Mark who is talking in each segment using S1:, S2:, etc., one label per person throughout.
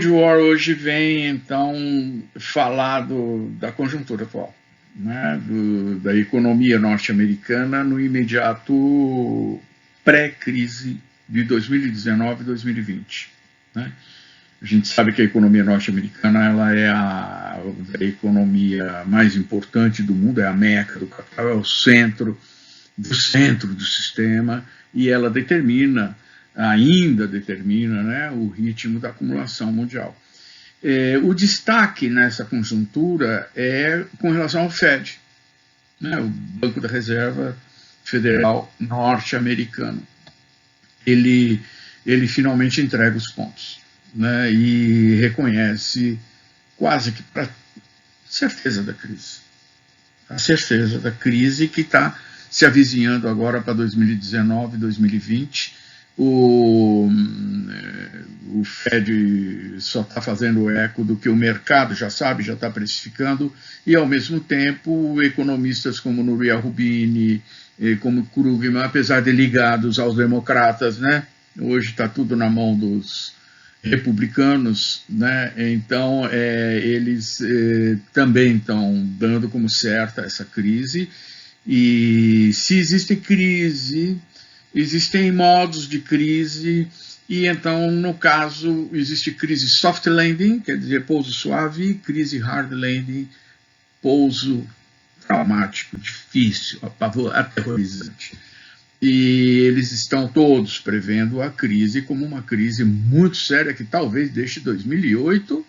S1: War hoje vem, então, falar da conjuntura atual, né? Da economia norte-americana no imediato pré-crise de 2019 e 2020. Né? A gente sabe que a economia norte-americana ela é a economia mais importante do mundo, é a meca do capital, é o centro do sistema, e ela ainda determina, né, o ritmo da acumulação mundial. O destaque nessa conjuntura é com relação ao Fed, né, o Banco da Reserva Federal norte-americano. Ele finalmente entrega os pontos, né, e reconhece quase que para certeza da crise. A certeza da crise que está se avizinhando agora para 2019, 2020. O Fed só está fazendo eco do que o mercado já sabe, já está precificando, e ao mesmo tempo economistas como Nouriel Roubini, como Krugman, apesar de ligados aos democratas, né, hoje está tudo na mão dos republicanos, né, então eles também estão dando como certa essa crise. E se existe crise, existem modos de crise, e então, no caso, existe crise soft landing, quer dizer, pouso suave, crise hard landing, pouso traumático, difícil, aterrorizante. E eles estão todos prevendo a crise como uma crise muito séria, que talvez deixe 2008...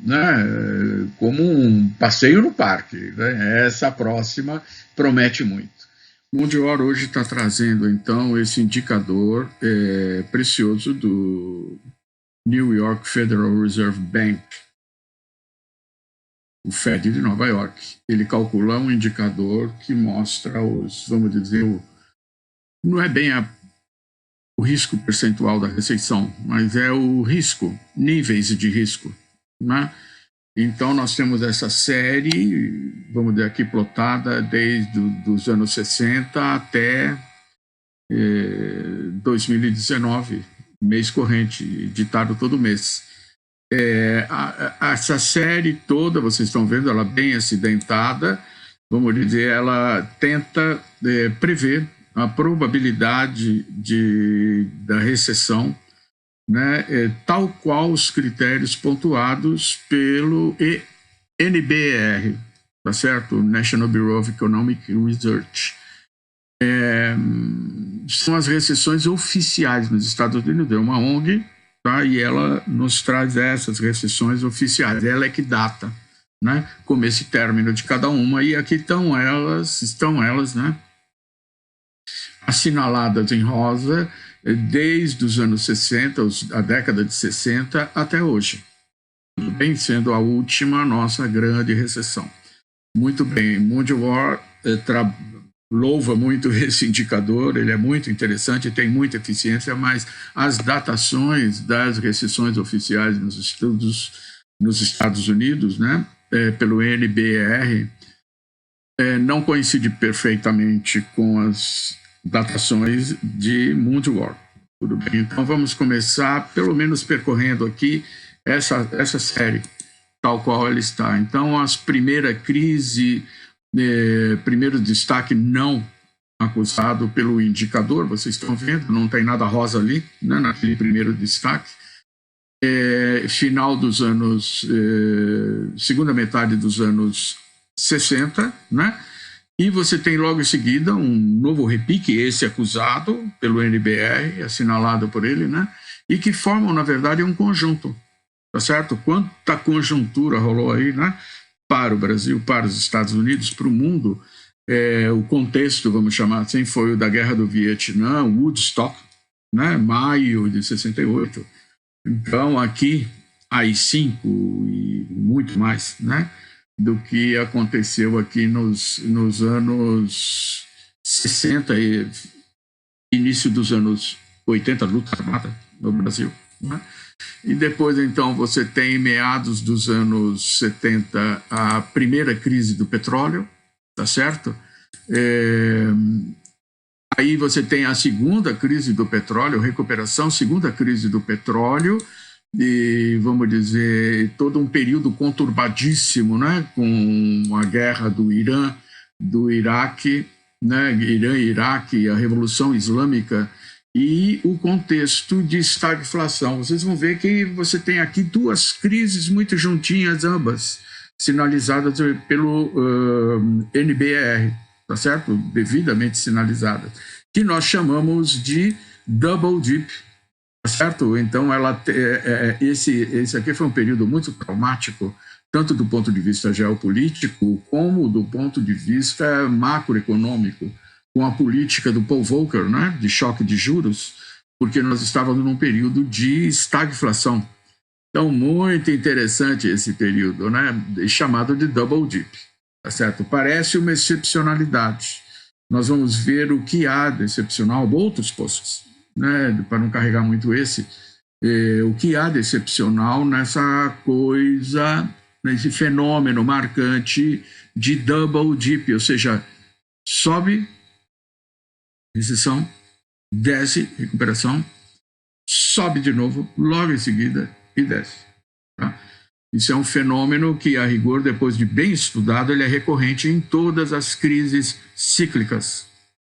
S1: né, como um passeio no parque, né? Essa próxima promete muito. O Mundial hoje está trazendo, então, esse indicador precioso do New York Federal Reserve Bank, o Fed de Nova York. Ele calcula um indicador que mostra vamos dizer, não é bem o risco percentual da recessão, mas é o risco, níveis de risco, né? Então, nós temos essa série, vamos dizer aqui, plotada desde os anos 60 até 2019, mês corrente, ditado todo mês. Essa série toda, vocês estão vendo, ela bem acidentada, vamos dizer, ela tenta prever a probabilidade da recessão, né, tal qual os critérios pontuados pelo NBR, tá certo? National Bureau of Economic Research. São as recessões oficiais nos Estados Unidos, é uma ONG, tá? E ela nos traz essas recessões oficiais, ela é que data, né, começo e término de cada uma, e aqui estão elas, né, assinaladas em rosa, desde os anos 60, a década de 60 até hoje. Tudo bem? Sendo a última nossa grande recessão. Muito bem, Mundial louva muito esse indicador, ele é muito interessante, tem muita eficiência, mas as datações das recessões oficiais nos Estados Unidos, né, pelo NBR, não coincide perfeitamente com as datações de Mundial. Tudo bem? Então vamos começar, pelo menos percorrendo aqui essa série, tal qual ela está. Então, as primeira crise, primeiro destaque não acusado pelo indicador, vocês estão vendo, não tem nada rosa ali, né, naquele primeiro destaque. Final dos anos, segunda metade dos anos 60, né? E você tem logo em seguida um novo repique, esse acusado pelo NBR, assinalado por ele, né? E que formam, na verdade, um conjunto, tá certo? Quanta conjuntura rolou aí, né? Para o Brasil, para os Estados Unidos, para o mundo. O contexto, vamos chamar assim, foi o da Guerra do Vietnã, Woodstock, né? Maio de 68. Então, aqui, AI-5 e muito mais, né, do que aconteceu aqui nos anos 60 e início dos anos 80, luta armada no Brasil, né? E depois, então, você tem meados dos anos 70 a primeira crise do petróleo, tá certo? Aí você tem a segunda crise do petróleo, recuperação, segunda crise do petróleo, e, vamos dizer, todo um período conturbadíssimo, né, com a guerra do Irã, do Iraque, né, Irã e Iraque, a Revolução Islâmica e o contexto de estagflação. Vocês vão ver que você tem aqui duas crises muito juntinhas, ambas sinalizadas pelo NBR, tá certo? Devidamente sinalizadas, que nós chamamos de double dip, tá certo? Então, esse aqui foi um período muito traumático, tanto do ponto de vista geopolítico, como do ponto de vista macroeconômico, com a política do Paul Volcker, né, de choque de juros, porque nós estávamos num período de estagflação. Então, muito interessante esse período, né, chamado de double dip, tá certo? Parece uma excepcionalidade. Nós vamos ver o que há de excepcional, outros postos, né, para não carregar muito o que há de excepcional nessa coisa, nesse fenômeno marcante de double dip, ou seja, sobe, recessão, desce, recuperação, sobe de novo, logo em seguida, e desce. Tá? Isso é um fenômeno que, a rigor, depois de bem estudado, ele é recorrente em todas as crises cíclicas.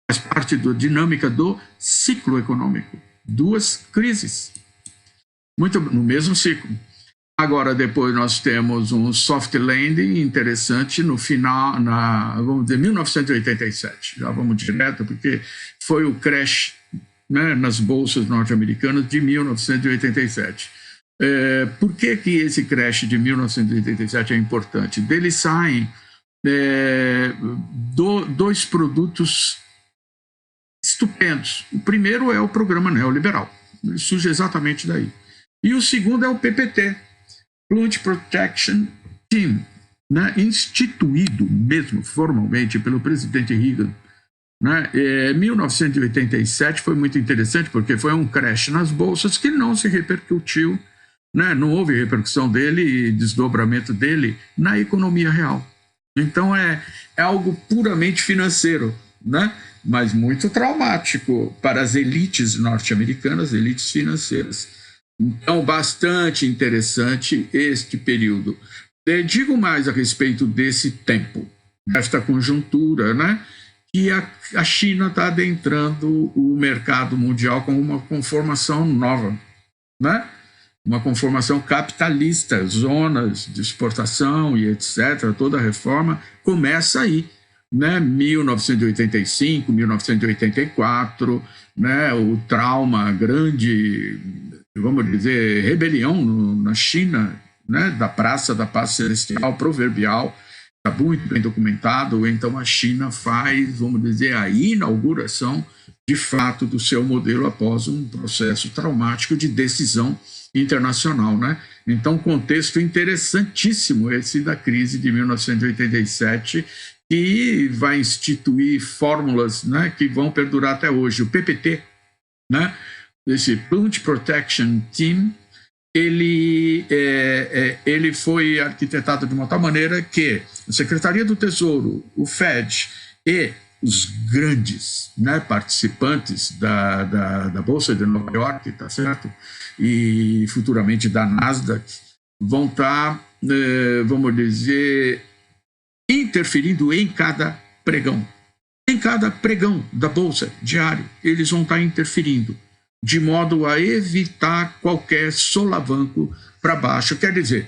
S1: Faz parte da dinâmica do ciclo econômico. Duas crises, muito no mesmo ciclo. Agora, depois nós temos um soft landing interessante no final, vamos dizer, 1987. Já vamos direto, porque foi o crash, né, nas bolsas norte-americanas de 1987. Por que esse crash de 1987 é importante? Dele saem dois produtos estupendos. O primeiro é o programa neoliberal. Ele surge exatamente daí. E o segundo é o PPT, Plant Protection Team, né, instituído mesmo formalmente pelo presidente Reagan. Né? 1987 foi muito interessante porque foi um crash nas bolsas que não se repercutiu, né? Não houve repercussão dele e desdobramento dele na economia real. Então é algo puramente financeiro, né? Mas muito traumático para as elites norte-americanas, elites financeiras. Então, bastante interessante este período. Digo mais a respeito desse tempo, desta conjuntura, né? E a China está adentrando o mercado mundial com uma conformação nova, né? Uma conformação capitalista, zonas de exportação e etc. Toda a reforma começa aí, né? 1985, 1984, né? O trauma, grande, vamos dizer, rebelião na China, né? Da Praça da Paz Celestial, proverbial, está muito bem documentado. Então a China faz, vamos dizer, a inauguração de fato do seu modelo após um processo traumático de decisão internacional, né? Então, contexto interessantíssimo esse da crise de 1987, que vai instituir fórmulas, né, que vão perdurar até hoje. O PPT, né, esse Plant Protection Team, ele foi arquitetado de uma tal maneira que a Secretaria do Tesouro, o Fed e os grandes, né, participantes da Bolsa de Nova York, tá certo? E futuramente da Nasdaq, vão estar, vamos dizer, interferindo em cada pregão. Em cada pregão da Bolsa diário, eles vão estar interferindo, de modo a evitar qualquer solavanco para baixo. Quer dizer,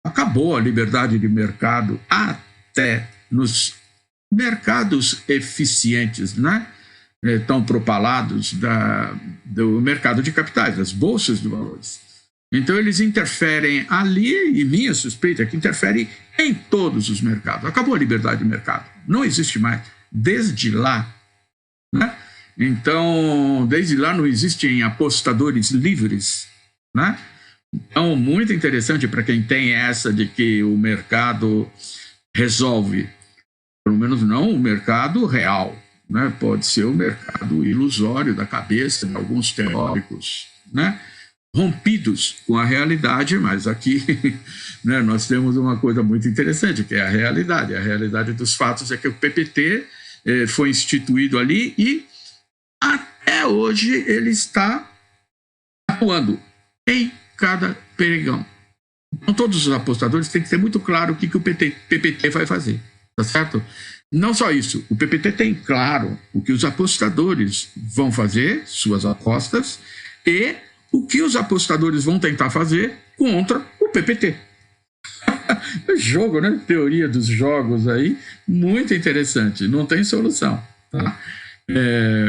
S1: acabou a liberdade de mercado até nos mercados eficientes, né? Tão propalados do mercado de capitais, das bolsas de valores. Então, eles interferem ali, e minha suspeita é que interferem em todos os mercados. Acabou a liberdade de mercado, não existe mais. Desde lá, né? Então, desde lá não existem apostadores livres, né? Então, muito interessante para quem tem essa de que o mercado resolve, pelo menos não o mercado real, né? Pode ser o mercado ilusório da cabeça de alguns teóricos, né? Rompidos com a realidade, mas aqui, né, nós temos uma coisa muito interessante, que é a realidade. A realidade dos fatos é que o PPT foi instituído ali e até hoje ele está atuando em cada pregão. Então, todos os apostadores têm que ter muito claro o que o PPT vai fazer, tá certo? Não só isso, o PPT tem claro o que os apostadores vão fazer, suas apostas, e o que os apostadores vão tentar fazer contra o PPT. Jogo, né? Teoria dos jogos aí, muito interessante, não tem solução, tá?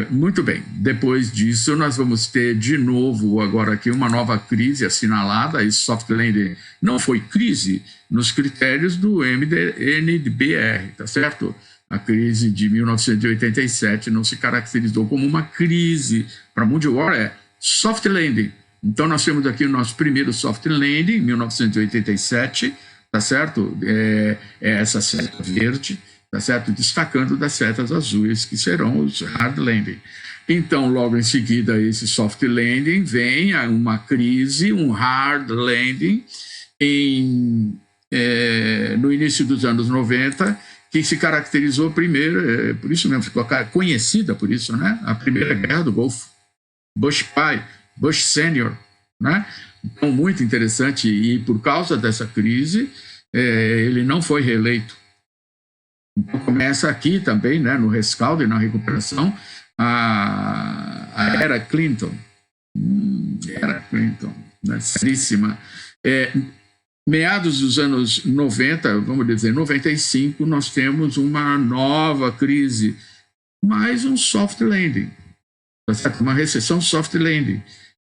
S1: Muito bem, depois disso nós vamos ter de novo agora aqui uma nova crise assinalada. E soft landing não foi crise nos critérios do NBR, tá certo? A crise de 1987 não se caracterizou como uma crise. Para Mundiport é soft landing. Então nós temos aqui o nosso primeiro soft landing em 1987, tá certo? Essa seta verde, tá certo? Destacando das setas azuis, que serão os hard landing. Então, logo em seguida, esse soft landing vem uma crise, um hard landing, no início dos anos 90, que se caracterizou primeiro, por isso mesmo, ficou conhecida por isso, né? A primeira guerra do Golfo. Bush pai, Bush sênior, né? Então, muito interessante, e por causa dessa crise, ele não foi reeleito. Então, começa aqui também, né, no rescaldo e na recuperação, a era Clinton. Era Clinton, né, seríssima. Meados dos anos 90, vamos dizer, 95, nós temos uma nova crise, mais um soft landing, tá certo? Uma recessão soft landing.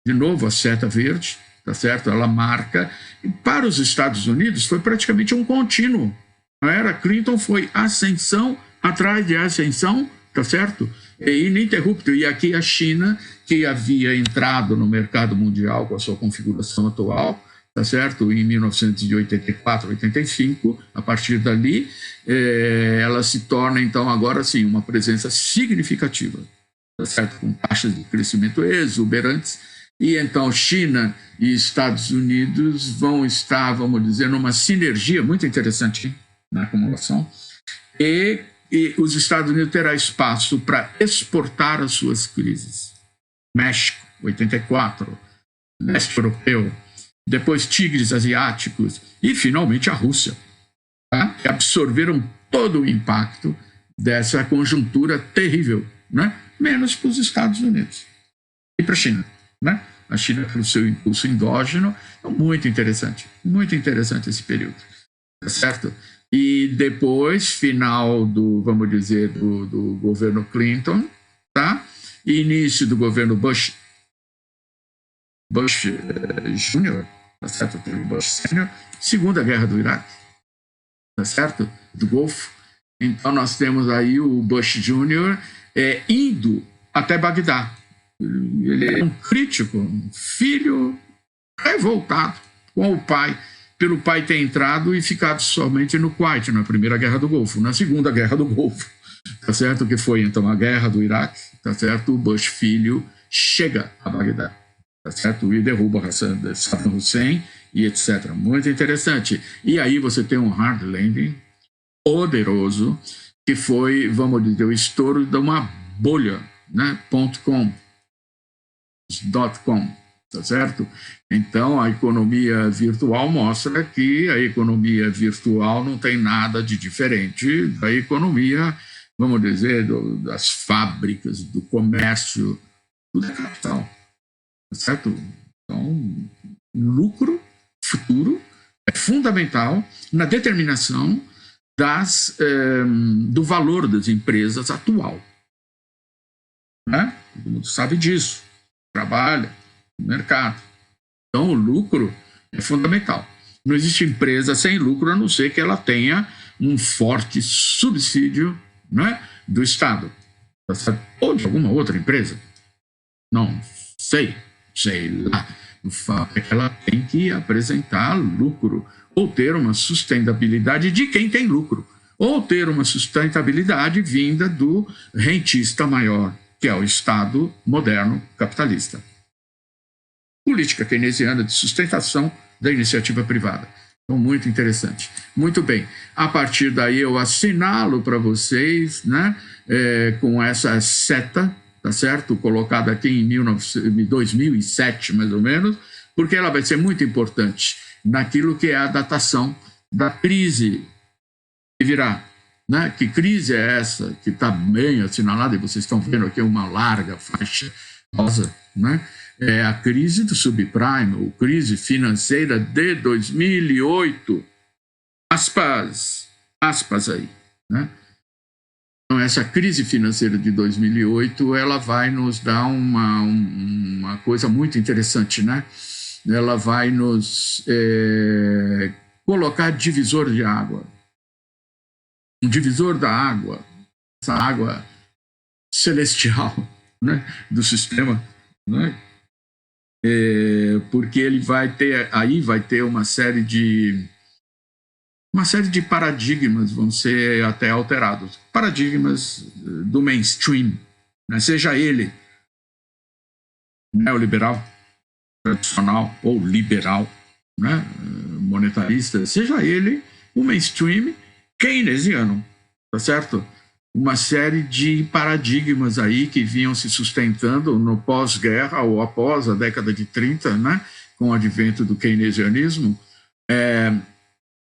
S1: De novo, a seta verde, tá certo? Ela marca. E para os Estados Unidos, foi praticamente um contínuo. A era Clinton foi ascensão atrás de ascensão, tá certo? Ininterrupto. E aqui a China, que havia entrado no mercado mundial com a sua configuração atual, tá certo? Em 1984, 85, a partir dali, ela se torna, então, agora sim, uma presença significativa, tá certo? Com taxas de crescimento exuberantes. E então China e Estados Unidos vão estar, vamos dizer, numa sinergia muito interessante na acumulação, e os Estados Unidos terá espaço para exportar as suas crises. México, 84, leste europeu, depois tigres asiáticos e, finalmente, a Rússia, tá? Que absorveram todo o impacto dessa conjuntura terrível, né? Menos para os Estados Unidos e para a China, né? A China pelo seu impulso endógeno. Então, muito interessante esse período, tá certo? E depois, final do, vamos dizer, do governo Clinton, tá? Início do governo Bush Jr., tá certo? Bush Sênior, Segunda Guerra do Iraque, tá certo? Do Golfo. Então, nós temos aí o Bush Jr. Indo até Bagdá. Ele é um crítico, um filho revoltado com o pai, pelo pai ter entrado e ficado somente no Kuwait, na Primeira Guerra do Golfo, na Segunda Guerra do Golfo, tá certo? Que foi, então, a Guerra do Iraque, tá certo? O Bush filho chega a Bagdá, tá certo? E derruba Saddam Hussein e etc. Muito interessante. E aí você tem um hard landing poderoso, que foi, vamos dizer, o estouro de uma bolha, né? .com, tá certo? Então, a economia virtual mostra que a economia virtual não tem nada de diferente da economia, vamos dizer, das fábricas, do comércio, tudo é capital, tá certo? Então, lucro futuro é fundamental na determinação do valor das empresas atual, né? Todo mundo sabe disso. Trabalha no mercado. Então, o lucro é fundamental. Não existe empresa sem lucro, a não ser que ela tenha um forte subsídio, né, do Estado. Ou de alguma outra empresa. Não sei lá. O fato é que ela tem que apresentar lucro, ou ter uma sustentabilidade de quem tem lucro, ou ter uma sustentabilidade vinda do rentista maior, que é o Estado moderno capitalista. Política keynesiana de sustentação da iniciativa privada. Então, muito interessante. Muito bem. A partir daí, eu assinalo para vocês, né, com essa seta, tá certo? Colocada aqui em 2007, mais ou menos, porque ela vai ser muito importante naquilo que é a datação da crise que virá. Né? Que crise é essa que está bem assinalada, e vocês estão vendo aqui uma larga faixa rosa, né? É a crise do subprime, ou crise financeira de 2008. Aspas aí, né? Então, essa crise financeira de 2008, ela vai nos dar uma coisa muito interessante, né? Ela vai nos colocar divisor de água. Um divisor da água, essa água celestial, né, do sistema, né? Porque ele vai ter uma série de paradigmas vão ser até alterados, paradigmas do mainstream, né? Seja ele neoliberal, tradicional ou liberal, né, monetarista, seja ele o mainstream keynesiano, tá certo? Uma série de paradigmas aí que vinham se sustentando no pós-guerra ou após a década de 30, né, com o advento do keynesianismo,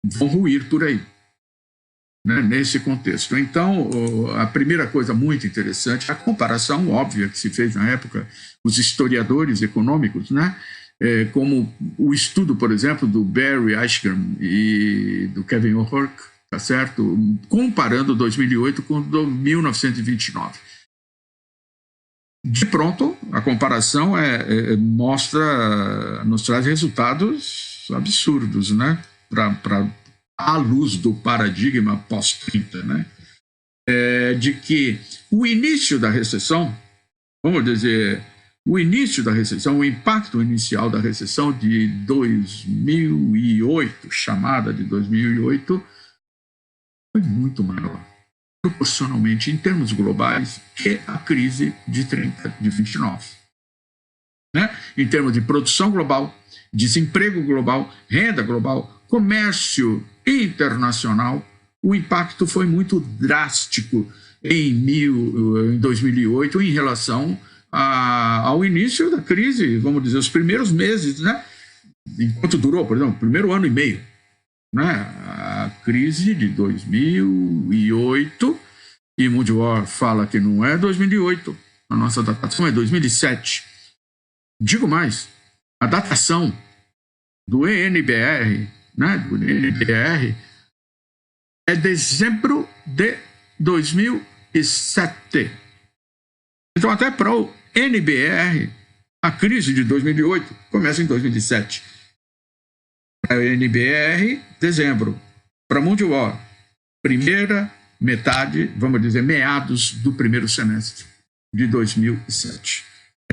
S1: vão ruir por aí, né, nesse contexto. Então, a primeira coisa muito interessante é a comparação óbvia que se fez na época, os historiadores econômicos, né, como o estudo, por exemplo, do Barry Ashgram e do Kevin O'Rourke, tá certo? Comparando 2008 com 1929. De pronto, a comparação nos traz resultados absurdos, né? À luz do paradigma pós-30, né? De que o início da recessão, vamos dizer, o impacto inicial da recessão de 2008, chamada de 2008, foi muito maior, proporcionalmente, em termos globais, que a crise de 29. Né? Em termos de produção global, desemprego global, renda global, comércio internacional, o impacto foi muito drástico em 2008 em relação ao início da crise, vamos dizer, os primeiros meses, né? Enquanto durou, por exemplo, o primeiro ano e meio. Né? A crise de 2008, e Mudgeworth fala que não é 2008, a nossa datação é 2007. Digo mais, a datação do ENBR, né, é dezembro de 2007. Então, até para o NBR, a crise de 2008 começa em 2007. Para o NBR, dezembro. Para Mudgeworth, primeira metade, vamos dizer, meados do primeiro semestre de 2007.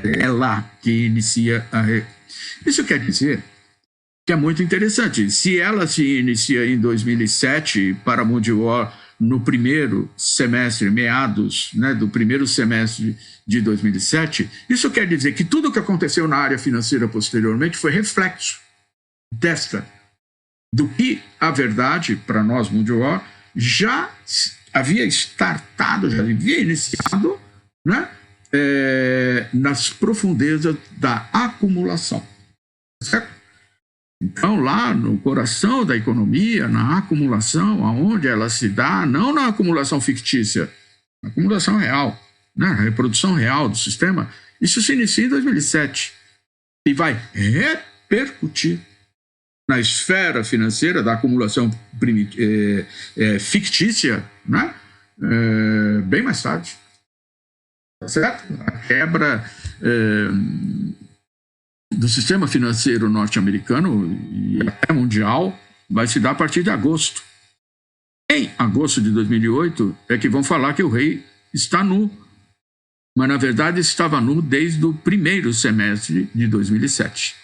S1: É lá que inicia a... Isso quer dizer que é muito interessante. Se ela se inicia em 2007, para Mudgeworth, no primeiro semestre, meados, né, do primeiro semestre de 2007, isso quer dizer que tudo o que aconteceu na área financeira posteriormente foi reflexo do que a verdade, para nós, Mudgeworth, já havia startado, já havia iniciado, né, nas profundezas da acumulação. Certo? Então, lá no coração da economia, na acumulação, aonde ela se dá, não na acumulação fictícia, na acumulação real, né, a reprodução real do sistema, isso se inicia em 2007 e vai repercutir na esfera financeira da acumulação fictícia, né? Bem mais tarde. Tá certo? A quebra do sistema financeiro norte-americano e até mundial vai se dar a partir de agosto. Em agosto de 2008 é que vão falar que o rei está nu, mas na verdade estava nu desde o primeiro semestre de 2007.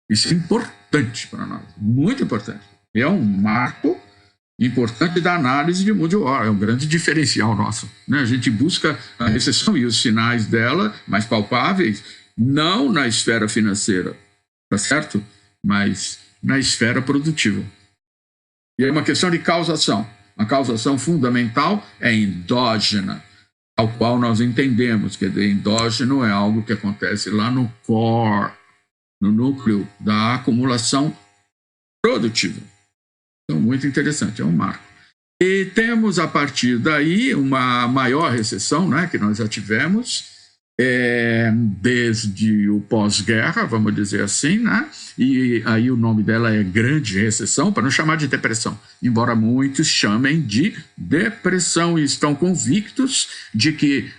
S1: Isso é importante para nós, muito importante. É um marco importante da análise de Mudgeworth, é um grande diferencial nosso. Né? A gente busca a recessão e os sinais dela mais palpáveis, não na esfera financeira, tá certo? Mas na esfera produtiva. E é uma questão de causação. A causação fundamental é endógena, ao qual nós entendemos que endógeno é algo que acontece lá no core, no núcleo da acumulação produtiva. Então, muito interessante, é um marco. E temos, a partir daí, uma maior recessão, né, que nós já tivemos, desde o pós-guerra, vamos dizer assim, né? E aí o nome dela é Grande Recessão, para não chamar de depressão, embora muitos chamem de depressão e estão convictos de que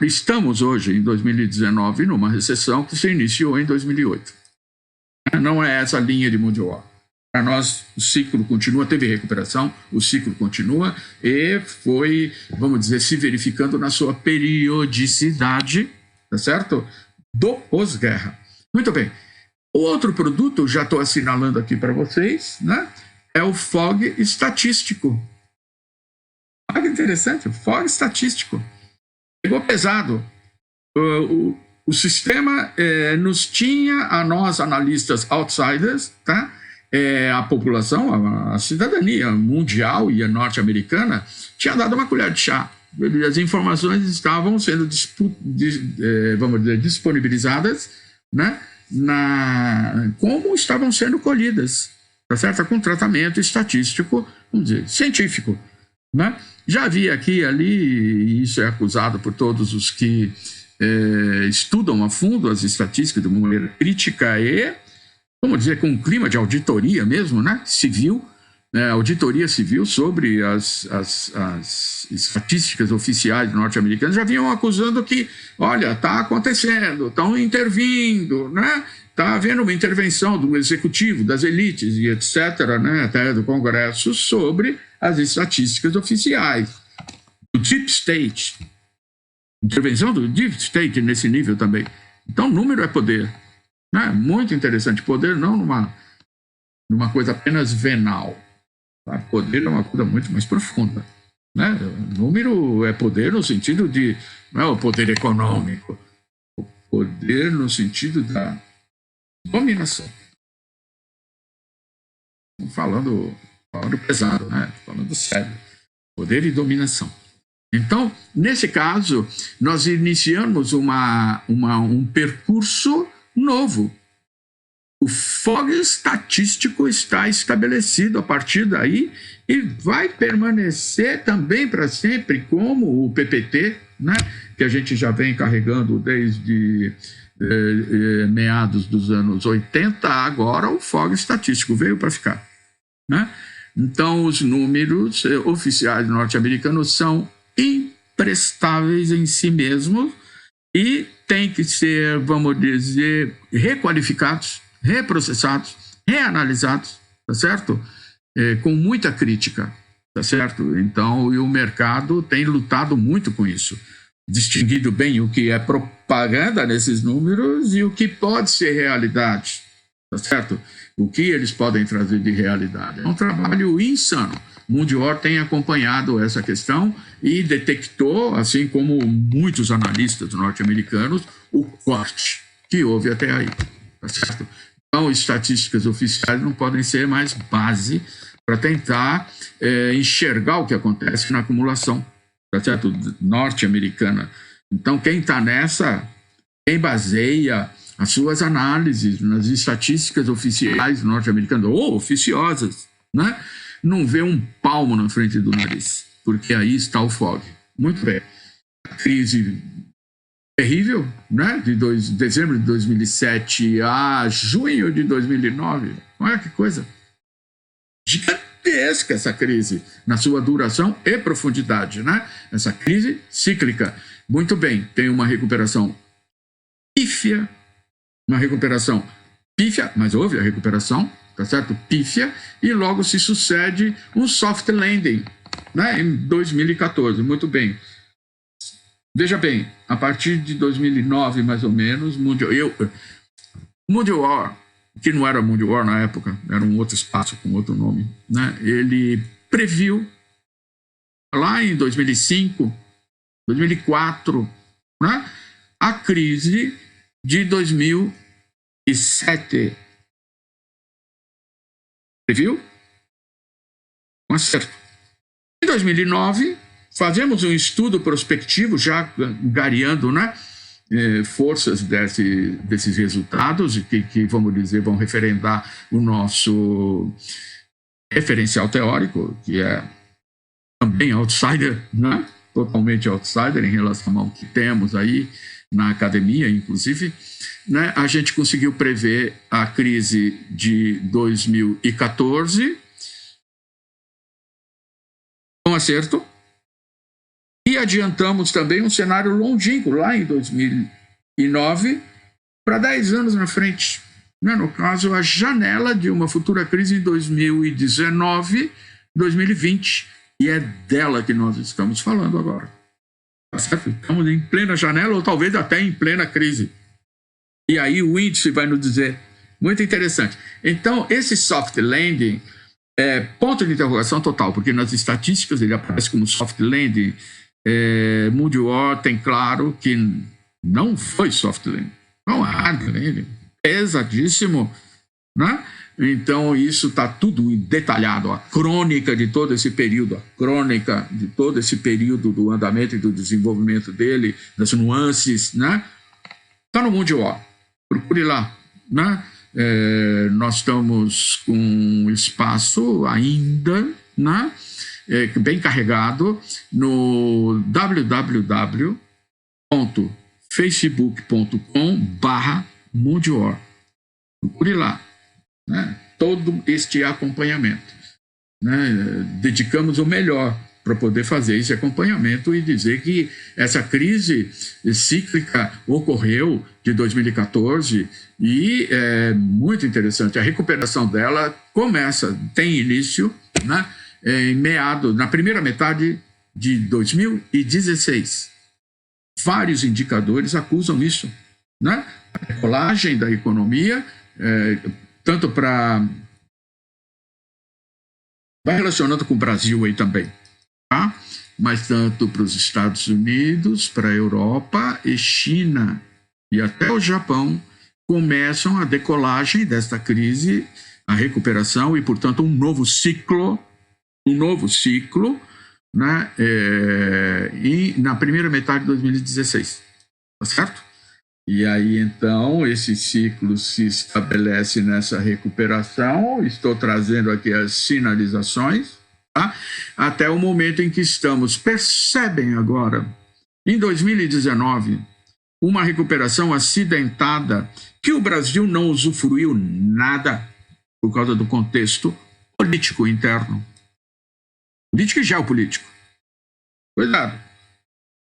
S1: estamos hoje, em 2019, numa recessão que se iniciou em 2008. Não é essa linha de Mundial. Para nós, o ciclo continua, teve recuperação, o ciclo continua e foi, vamos dizer, se verificando na sua periodicidade, tá certo? Do pós-guerra. Muito bem. O outro produto, já estou assinalando aqui para vocês, né? É o fog estatístico. Olha que interessante, o fog estatístico. Pegou pesado. O sistema nos tinha, a nós analistas outsiders, tá? A população, a cidadania mundial e a norte-americana tinha dado uma colher de chá. As informações estavam sendo vamos dizer, disponibilizadas, né, como estavam sendo colhidas, tá certo? Com tratamento estatístico, vamos dizer, científico, né? Já havia aqui e ali, e isso é acusado por todos os que estudam a fundo as estatísticas de uma maneira crítica e, vamos dizer, com um clima de auditoria mesmo, né, civil, auditoria civil sobre as estatísticas oficiais norte-americanas, já vinham acusando que, olha, está acontecendo, estão intervindo, né? Está havendo uma intervenção do executivo, das elites e etc., né, até do Congresso, sobre as estatísticas oficiais. O Deep State, intervenção do Deep State nesse nível também. Então, número é poder. Né? Muito interessante. Poder não numa coisa apenas venal. Tá? Poder é uma coisa muito mais profunda. Né? Número é poder no sentido de... Não é o poder econômico. O poder no sentido da dominação. Falando pesado, né? Falando sério. Poder e dominação. Então, nesse caso, nós iniciamos um percurso novo. O fog estatístico está estabelecido a partir daí e vai permanecer também para sempre, como o PPT, né, que a gente já vem carregando desde meados dos anos 80, agora o fog estatístico veio para ficar. Né? Então, os números oficiais norte-americanos são imprestáveis em si mesmos e têm que ser, vamos dizer, requalificados, reprocessados, reanalisados, tá certo? Com muita crítica, tá certo? Então, e o mercado tem lutado muito com isso, distinguido bem o que é propaganda nesses números e o que pode ser realidade, tá certo? O que eles podem trazer de realidade. É um trabalho insano. Mundial tem acompanhado essa questão e detectou, assim como muitos analistas norte-americanos, o corte que houve até aí. Tá certo? Então, estatísticas oficiais não podem ser mais base para tentar enxergar o que acontece na acumulação, tá certo? Norte-americana. Então, quem está nessa, quem baseia as suas análises nas estatísticas oficiais norte-americanas, ou oficiosas, né? Não vê um palmo na frente do nariz, porque aí está o fog. Muito bem. A crise terrível, né? De dezembro de 2007 a junho de 2009. Olha que coisa gigantesca essa crise, na sua duração e profundidade, né? Essa crise cíclica. Muito bem, tem uma recuperação pífia, mas houve a recuperação, tá certo? Pífia, e logo se sucede um soft landing, né? Em 2014, muito bem. Veja bem, a partir de 2009, mais ou menos, Mundial, que não era Mundial na época, era um outro espaço com outro nome, né? Ele previu, lá em 2005, 2004, né? A crise de 2007. Previu? Com acerto. Em 2009, fazemos um estudo prospectivo, já gareando, né, forças desses resultados que, vamos dizer, vão referendar o nosso referencial teórico, que é também outsider, né? Totalmente outsider em relação ao que temos aí na academia, inclusive, né? A gente conseguiu prever a crise de 2014 com acerto e adiantamos também um cenário longínquo lá em 2009 para 10 anos na frente. Né? No caso, a janela de uma futura crise em 2019, 2020. E é dela que nós estamos falando agora. Tá certo? Estamos em plena janela ou talvez até em plena crise. E aí o índice vai nos dizer. Muito interessante. Então, esse soft landing é ponto de interrogação total, porque nas estatísticas ele aparece como soft landing. Mundial tem claro que não foi soft landing. Não há hard landing. Pesadíssimo, né? Então, isso está tudo detalhado, a crônica de todo esse período, do andamento e do desenvolvimento dele, das nuances, né? Está no Mundial, procure lá, né? Nós estamos com um espaço ainda, né? Bem carregado, no www.facebook.com/Mundial. Procure lá. Né? Todo este acompanhamento. Né? Dedicamos o melhor para poder fazer esse acompanhamento e dizer que essa crise cíclica ocorreu de 2014 e é muito interessante. A recuperação dela tem início, né? Na primeira metade de 2016. Vários indicadores acusam isso. Né? A decolagem da economia, tanto para... Vai relacionando com o Brasil aí também, tá? Mas tanto para os Estados Unidos, para a Europa e China e até o Japão começam a decolagem desta crise, a recuperação e, portanto, um novo ciclo, né? E na primeira metade de 2016, tá certo? E aí, então, esse ciclo se estabelece nessa recuperação. Estou trazendo aqui as sinalizações, tá? Até o momento em que estamos. Percebem agora, em 2019, uma recuperação acidentada que o Brasil não usufruiu nada por causa do contexto político interno. Político e geopolítico. Cuidado.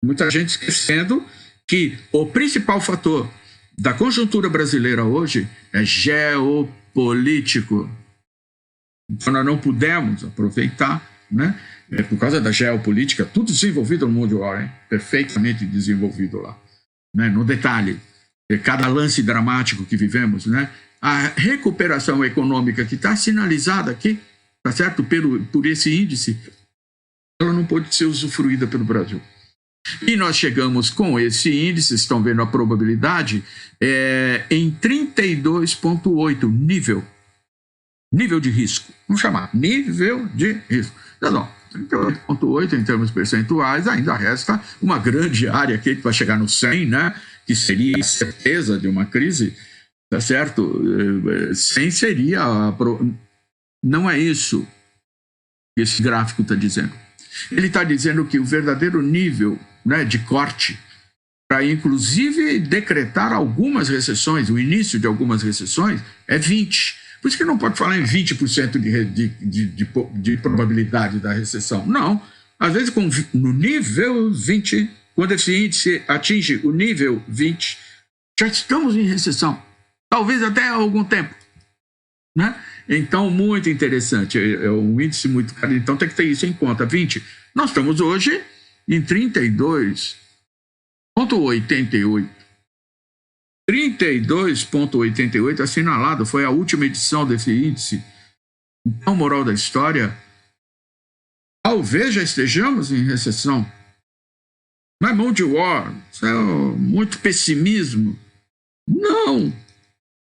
S1: Muita gente esquecendo que o principal fator da conjuntura brasileira hoje é geopolítico. Então, nós não pudemos aproveitar, né? Por causa da geopolítica, tudo desenvolvido no mundo agora, perfeitamente desenvolvido lá. Né? No detalhe, cada lance dramático que vivemos, né? A recuperação econômica que está sinalizada aqui, tá certo? Por esse índice, ela não pode ser usufruída pelo Brasil. E nós chegamos com esse índice, estão vendo a probabilidade, em 32,8 nível de risco. Vamos chamar nível de risco. Não, 38,8 em termos percentuais, ainda resta uma grande área aqui que vai chegar no 100, né? Que seria a certeza de uma crise, tá certo? 100 seria... Não é isso que esse gráfico está dizendo. Ele está dizendo que o verdadeiro nível, né, de corte, para inclusive decretar algumas recessões, o início de algumas recessões, é 20. Por isso que não pode falar em 20% de probabilidade da recessão. Não. Às vezes, no nível 20, quando esse índice atinge o nível 20, já estamos em recessão. Talvez até há algum tempo. Né? Então, muito interessante. É um índice muito caro. Então, tem que ter isso em conta. 20. Nós estamos hoje em 32,88. 32,88 assinalado. Foi a última edição desse índice. Então, moral da história, talvez já estejamos em recessão. Mas mão de war, isso é muito pessimismo. Não.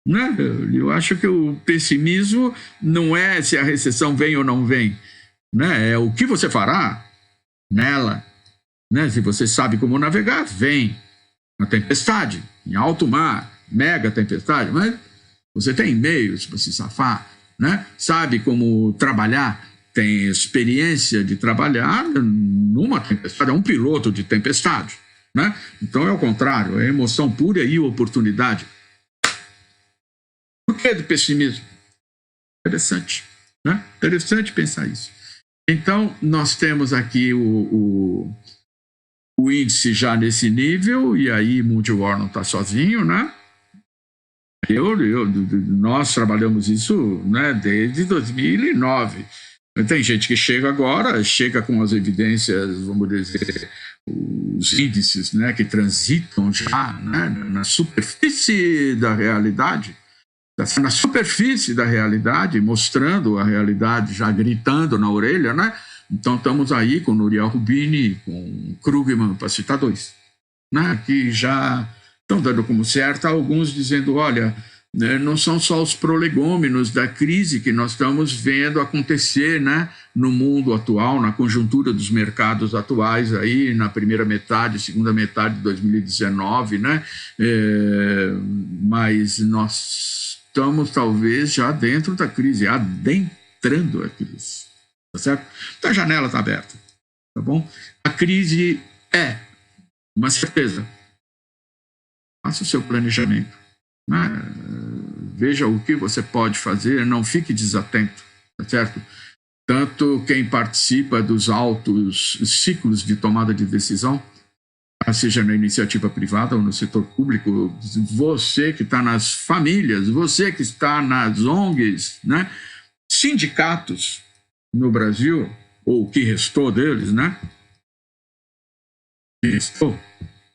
S1: Né? Eu acho que o pessimismo não é se a recessão vem ou não vem, né? É o que você fará nela, né? Se você sabe como navegar, vem. uma tempestade, em alto mar, mega tempestade, mas você tem meios para se safar, né? Sabe como trabalhar, tem experiência de trabalhar numa tempestade, é um piloto de tempestade, né? Então é o contrário, é emoção pura e oportunidade. Por que do pessimismo? Interessante, né? Interessante pensar isso. Então, nós temos aqui o índice já nesse nível, e aí Mundial não está sozinho, né? Nós trabalhamos isso, né, desde 2009. Tem gente que chega agora, chega com as evidências, vamos dizer, os índices, né, que transitam já, né, na superfície da realidade, na superfície da realidade, mostrando a realidade, já gritando na orelha, né? Então estamos aí com Nouriel Roubini, com Krugman, para citar dois, né, que já estão dando como certo, alguns dizendo, olha, né, não são só os prolegômenos da crise que nós estamos vendo acontecer, né, no mundo atual, na conjuntura dos mercados atuais, aí, na primeira metade, segunda metade de 2019, né, mas nós estamos talvez já dentro da crise, adentrando a crise, tá certo? Então a janela está aberta, tá bom? A crise é uma certeza. Faça o seu planejamento, né? Veja o que você pode fazer, não fique desatento, tá certo? Tanto quem participa dos altos ciclos de tomada de decisão, seja na iniciativa privada ou no setor público, você que está nas famílias, você que está nas ONGs, né? Sindicatos no Brasil, ou o que restou deles, né? Que restou,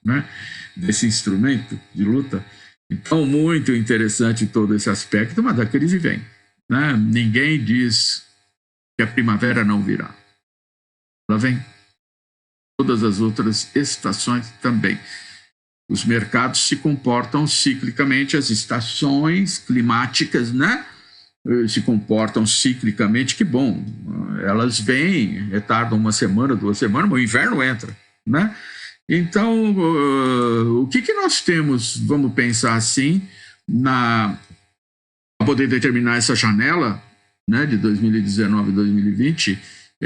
S1: né? Desse instrumento de luta. Então, muito interessante todo esse aspecto, mas a crise vem, né? Ninguém diz que a primavera não virá. Ela vem. Todas as outras estações também. Os mercados se comportam ciclicamente, as estações climáticas, né? Se comportam ciclicamente, que bom. Elas vêm, retardam uma semana, 2 semanas, mas o inverno entra, né? Então, o que nós temos, vamos pensar assim, para poder determinar essa janela, né, de 2019 e 2020,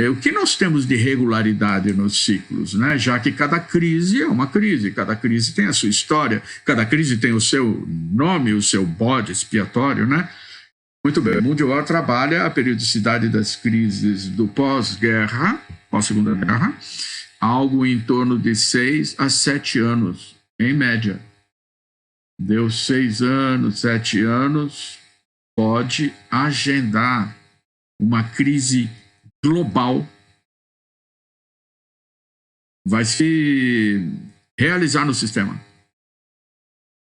S1: o que nós temos de regularidade nos ciclos, né? Já que cada crise é uma crise, cada crise tem a sua história, cada crise tem o seu nome, o seu bode expiatório, né? Muito bem, o Mundial trabalha a periodicidade das crises do pós-guerra, pós-segunda guerra, algo em torno de 6 a 7 anos, em média. Deu 6 anos, 7 anos, pode agendar uma crise global, vai se realizar no sistema.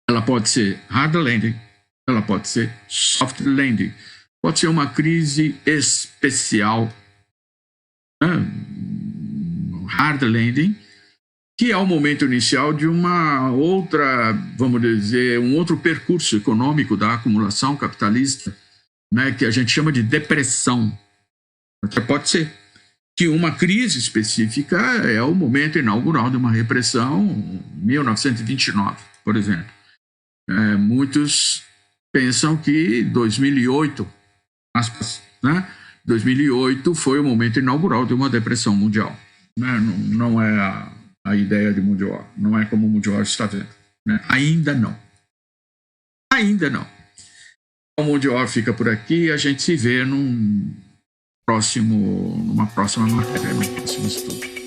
S1: Ela pode ser hard landing, ela pode ser soft landing, pode ser uma crise especial, né? Hard landing, que é o momento inicial de uma outra, vamos dizer, um outro percurso econômico da acumulação capitalista, né, que a gente chama de depressão. Até pode ser que uma crise específica é o momento inaugural de uma repressão, 1929, por exemplo. Muitos pensam que 2008, aspas, né, 2008 foi o momento inaugural de uma depressão mundial. Não é a ideia de Mundial, não é como o Mundial está vendo, né? Ainda não. O Mundial fica por aqui e a gente se vê numa próxima matéria, no próximo estudo.